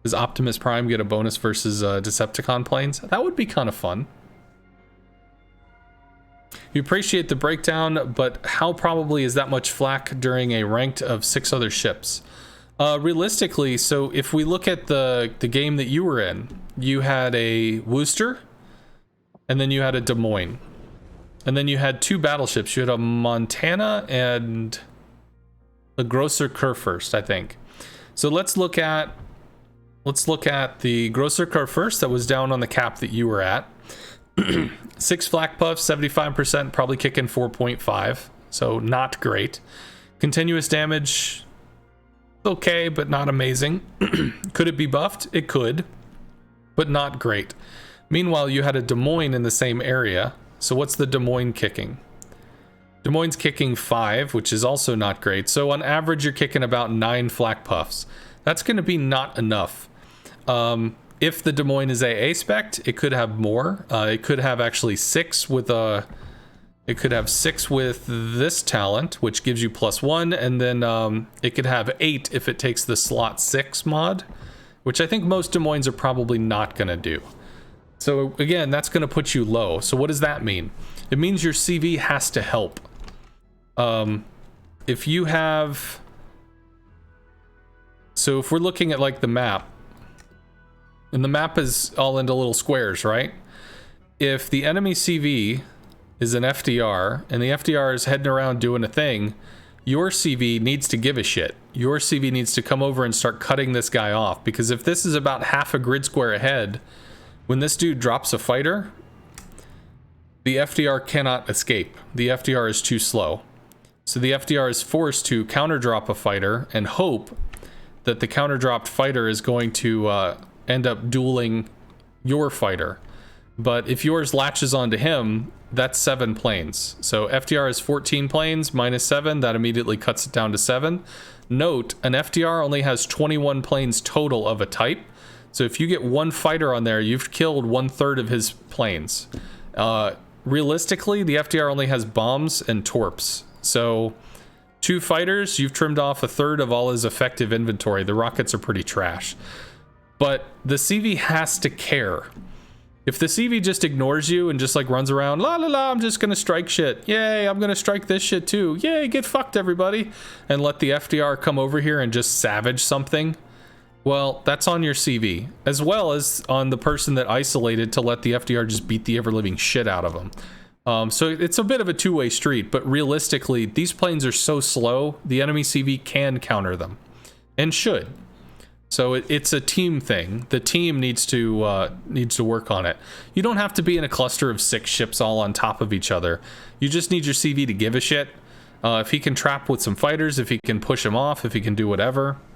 Does Optimus Prime get a bonus versus Decepticon planes? That would be kind of fun. You appreciate the breakdown, but how probably is that much flak during a ranked of 6 other ships? Realistically, so if we look at the game that you were in, you had a Worcester, and then you had a Des Moines. And then you had 2 battleships. You had a Montana and a Grosser Kurfürst, I think. So let's look at the Grosser Kurfürst that was down on the cap that you were at. 6 flak puffs, 75%, probably kicking 4.5, so not great. Continuous damage, okay, but not amazing. Could it be buffed? It could, but not great. Meanwhile, you had a Des Moines in the same area. So what's the Des Moines kicking? Des Moines kicking 5, which is also not great. So on average, you're kicking about 9 flak puffs. That's going to be not enough. If the Des Moines is AA spec, it could have more. It could have actually 6 with it could have 6 with this talent, which gives you +1, and then it could have 8 if it takes the slot 6 mod, which I think most Des Moines are probably not going to do. So again, that's going to put you low. So what does that mean? It means your CV has to help. If you have, so if we're looking at like the map, and the map is all into little squares, right? If the enemy CV is an FDR, and the FDR is heading around doing a thing, your CV needs to give a shit. Your CV needs to come over and start cutting this guy off, because if this is about half a grid square ahead, when this dude drops a fighter, the FDR cannot escape. The FDR is too slow. So the FDR is forced to counter drop a fighter and hope that the counter dropped fighter is going to end up dueling your fighter. But if yours latches onto him, that's 7 planes. So FDR is 14 planes minus 7, that immediately cuts it down to 7. Note, an FDR only has 21 planes total of a type. So if you get 1 fighter on there, you've killed 1/3 of his planes. Realistically, the FDR only has bombs and torps. So 2 fighters, you've trimmed off 1/3 of all his effective inventory. The rockets are pretty trash. But the CV has to care. If the CV just ignores you and just like runs around, la la la, I'm just gonna strike shit. Yay, I'm gonna strike this shit too. Yay, get fucked everybody. And let the FDR come over here and just savage something. Well, that's on your CV, as well as on the person that isolated to let the FDR just beat the ever-living shit out of them. So it's a bit of a two-way street, but realistically, these planes are so slow, the enemy CV can counter them, and should. So it's a team thing. The team needs to work on it. You don't have to be in a cluster of 6 ships all on top of each other. You just need your CV to give a shit. If he can trap with some fighters, if he can push them off, if he can do whatever,